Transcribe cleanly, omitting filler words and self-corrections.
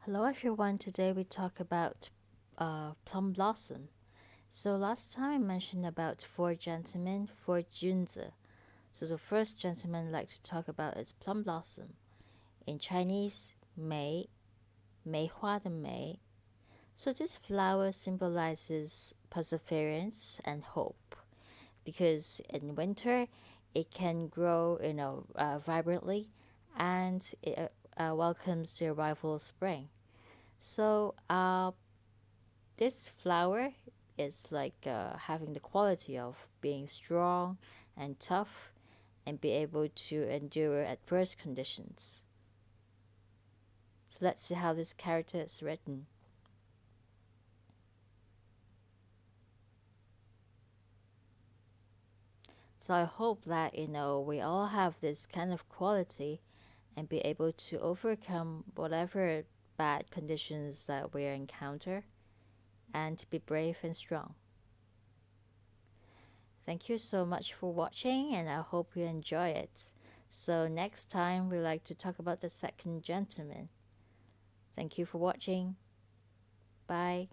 Hello everyone, today we talk about plum blossom. So last time I mentioned about four gentlemen, four junzi. So the first gentleman I'd like to talk about is plum blossom. In Chinese, 梅花的梅. So this flower symbolizes perseverance and hope because in winter it can grow, vibrantly, and it welcomes the arrival of spring. So this flower is like having the quality of being strong and tough and be able to endure adverse conditions. So let's see how this character is written. So I hope that we all have this kind of quality and be able to overcome whatever bad conditions that we encounter and to be brave and strong. Thank you so much for watching and I hope you enjoy it. So next time we like to talk about the second gentleman. Thank you for watching. Bye.